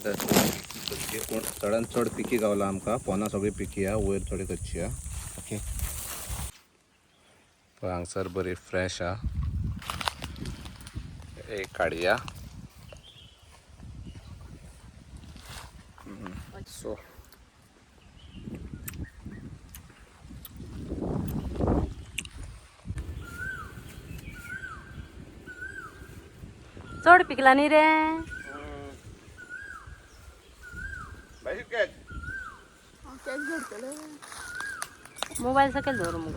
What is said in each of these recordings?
चढान चढ पिकी गावला आमकां पोना सगळी पिकी हा वयर थोडी कच्ची हा. ओके हांगसर बरी फ्रेश हा. एक काडया सो चढ पिकला नाही रे. मोबाईल सकयल धरू मग.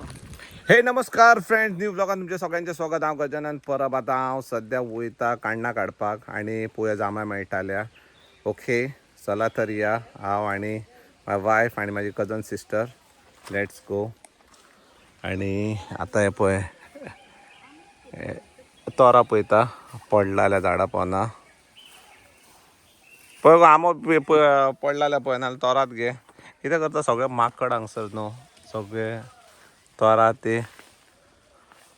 हे नमस्कार फ्रेंड्स, न्यू ब्लॉगान तुमच्या सगळ्यांचे स्वागत. हांव गजानन परब. आतां हांव सद्या वयता काण्णां काडपाक आनी पोया जांबाय मेळटाल्या. ओके चला तर या हांव आनी माय वायफ आनी म्हाजी कजन सिस्टर लेट्स गो. आनी आतां हे पळय तोरां पळयता पडला जाल्यार झाडां पोना पळय आंबो पडला जाल्यार पळय नाल्यार तोरात घे. कितें करता सगळे माकड हांगसर न्हू, सगळे तोरां ते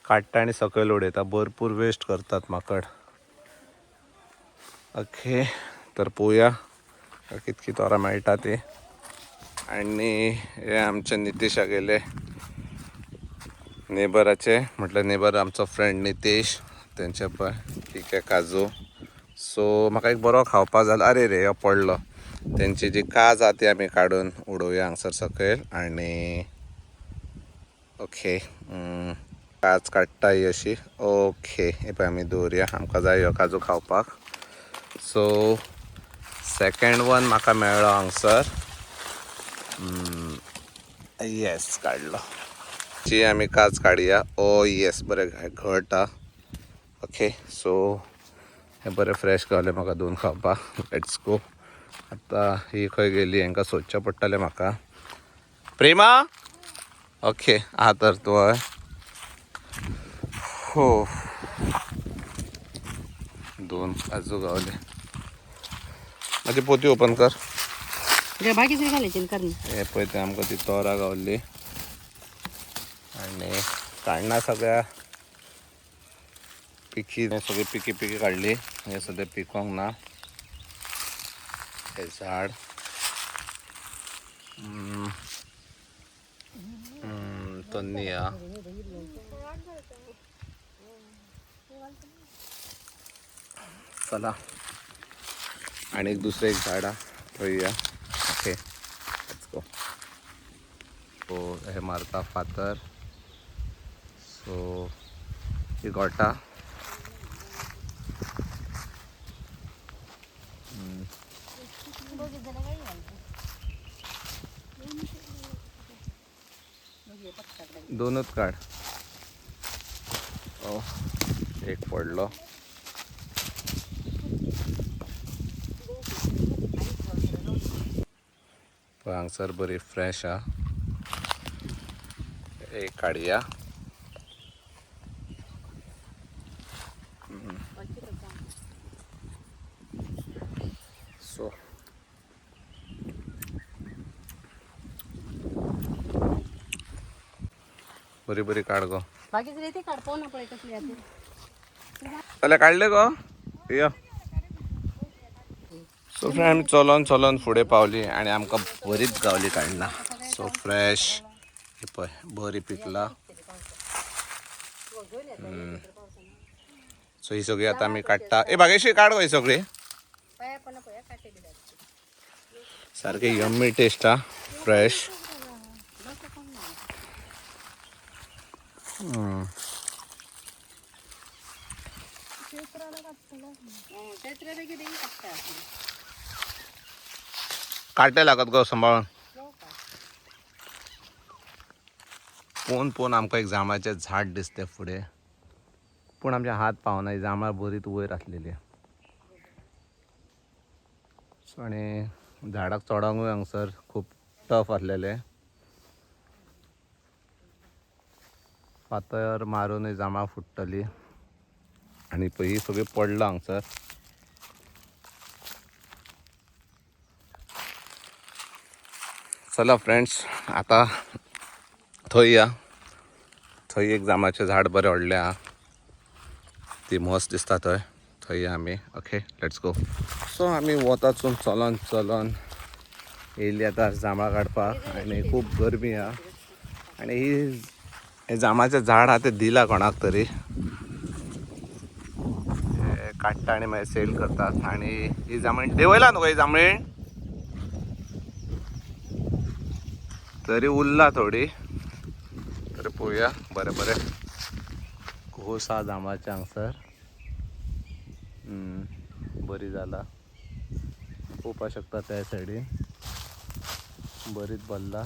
काडटा आनी सकयल उडयता. भरपूर वेस्ट करतात माकड. ओके तर पळोवया कितकी तोरां मेळटा ती. आनी हे आमचे नितीशा गेले नेबराचे, म्हटल्यार नेबर आमचो फ्रेंड नितेश, तेंचे पळय ठीक आहे काजू. सो म्हाका एक बरो खावपा जालो. अरे रे हो पडलो. तेंची जी काज आहा ती आमी काडून उडोवया हांगसर सकयल. आनी ओके काज काडटा ही अशी. ओके हे पळय आमी दवरया, आमकां जाय ह्यो काजू खावपाक. सो सेकंड वन म्हाका मेळ्ळो हांगसर. येस काडलो. जी आमी काज काडया. ओ येस बरें घट हा. ओके सो हे बरें फ्रेश गावले म्हाका दोन खावपाक. Let's go. आतां ही खंय गेली हांकां सोदचें पडटलें म्हाका. प्रेमा ओके आहा तर तूं हय. हो दोन काजू गावले. म्हाजी पोती ओपन कर. बाकीचे घालायचे करणी. हे पळय ते आमकां ती तोरां गावली आनी काडना सगळ्या पिकी सगळी पिकी पिकी काडली. हे सद्या पिकोंक ना. हे झाड तन्नी हा. चला आणि एक दुसरं एक झाड हा थंय या. Okay let's go. सो हे मारता फातर. सो ही गोटा दोनच काढ. ओ एक पडलो. पळय हांगसर बरी फ्रेश हा. एक काडया. सो बरी बरी काड गो. बाकीचे ते काढतो ना पळय कसली आती. जाल्यार काडले गो. या सो फ्रेंड आमी चलोन चलोन फुडें पावली आनी आमकां बरीच गावली काडना. सो फ्रेश हे पळय बरी पिकला. सो ही सगळी आतां आमी काडटा. ए बागेशी काड गो ही सगळी. सारकी यम्मी टेस्ट हा फ्रेश. काटे लागत गो सांबाळून. पोवन पोवन आमकां एक जांबाचें झाड दिसतें फुडें, पूण आमचे हात पावना. जांबां बरीच वयर आसलेली. सो आनी झाडाक चोडोंकूय हांगसर खूब टफ आसलेले. फातर मारूनय जांबां फुट्टली. आनी पळय ही सगळी पडलां हांगसर. चला फ्रेंड्स आतां थंय या. थंय एक जांबाचें झाड बरें व्हडलें हा. ती मस्त दिसता थंय. थंय आमी ओके लेट्स गो. सो आमी वताचून चलून चलून येयली आतां जांबळां काडपाक आनी खूब गरमी आहा आनी हे जांबळाचें झाड आहा तें दिलां कोणाक तरी काडटा आनी मागीर सेल करतात. आनी ही जांबळी देंवयला न्हू ही जांबळी तरी उरला थोडी तरी पळोवया. बरें बरें घोस आहा जांबळाचे हांगसर बरी जाला पळोवपाक शकता त्या सायडीन बरीच भरला.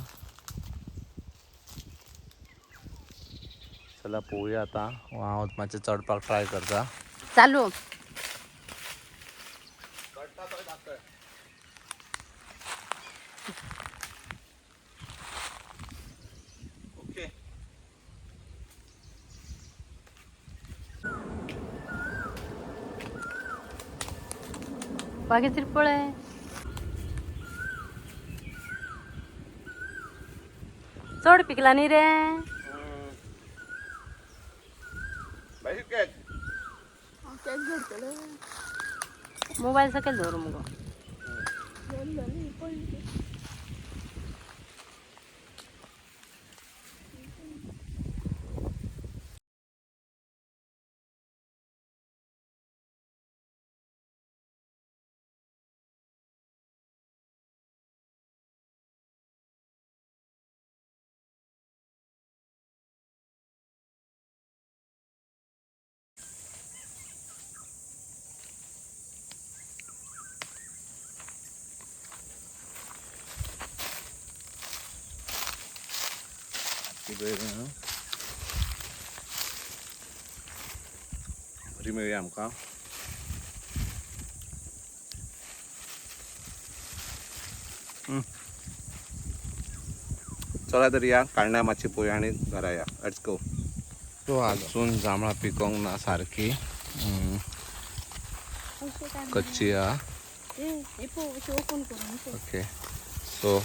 चला पळोवया आतां हांव मातशें चडपाक ट्राय करता. चालू ओके बागेत पळय चड पिकला न्ही रे. मोबाईल सकयल दवर मुगो. बरी मेळ्ळी आमकां. चला तर या काडण्या मातशी पळोवया आनी घरा या. Let's go. सो आजून जांबळां पिकोंक ना सारकी कच्ची आहा. ओके सो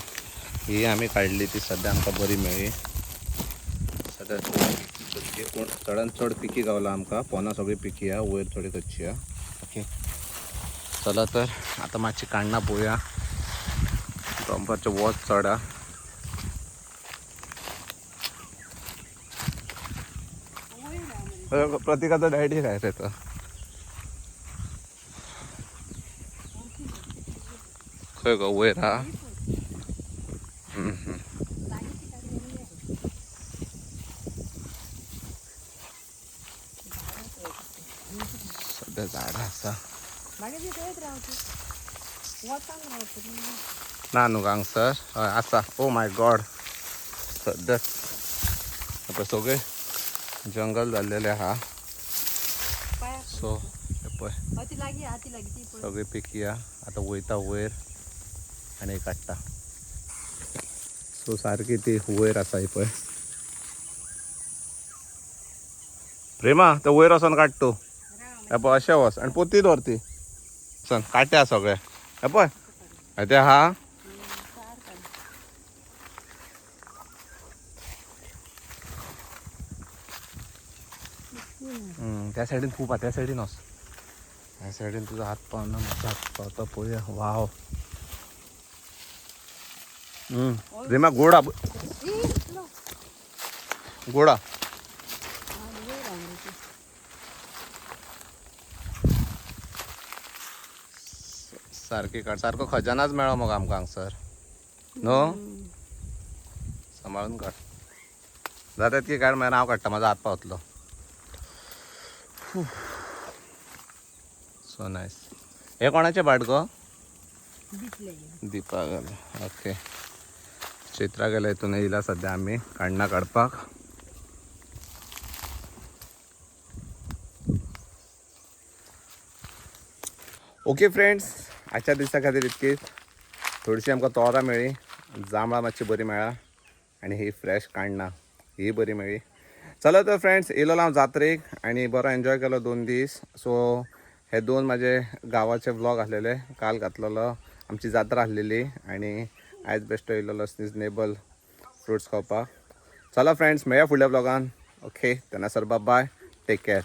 ही आमी काडली ती सद्या आमकां बरी मेळ्ळी. सद्या कोण चडान चड पिकी गावला आमकां. पोनां सगळी पिकी आहा वयर थोडी कच्ची आहा. ओके चला तर आतां मातशी काडणां पळोवया. डॉंपरचो वोत चड आहा. प्रतीकाचा डायडी काय रे तो खंय गो वयर हा. सध्या झाडां आसा ना न्हू हांगसर. हय आसा. ओ माय गॉड सद्या आता सगळे जंगल जाल्लेले आहा. सो हे पळय सगळी पिकी आहा. आतां वयता वयर आनी काडटा. सो सारकी ती वयर आसा ही पळय. प्रेमा ते वयर वचोन काड तूं. हे पळय अशें वच आनी पोती दवर ती सन काट्या सगळे. हे पळय ते आहा. त्या सायडीन खूप आहा. त्या सायडीन वच. ह्या सायडीन तुजो हात पावना. म्हजो हात पावता पळोवया. वाव रेमा गोडा गोडा सारकी काड. सारको खजानाच मेळ्ळो मग आमकां हांगसर न्हू. सांबाळून काड. जाता तितकी काड मागीर हांव काडटा. म्हाजो हात पावतलो. So nice. हे कोणाचे भाट गो. दिपा गेले. ओके चित्रा गेल्या हितून येयला सद्या आमी काडणां काडपाक. ओके फ्रेंड्स आजच्या दिसा खातीर इतकीच. थोडीशी आमकां तोरां मेळ्ळी. जांबळां मातशी बरी मेळ्ळा आनी ही फ्रेश काडणां ही बरी मेळ्ळी. चलो तर फ्रेंड्स येयलोलो हांव जात्रेक आनी बरो एन्जॉय केलो 2 दीस. सो हे 2 म्हाजे गांवाचे व्लॉग आसलेले. काल घातलेलो आमची जात्रा आसलेली आनी आयज बेश्टो येयलोलो सिजनेबल फ्रुट्स खावपाक. चला फ्रेंड्स मेळया फुडल्या व्लॉगान. ओके तेन्ना सर बाय टेक केअर.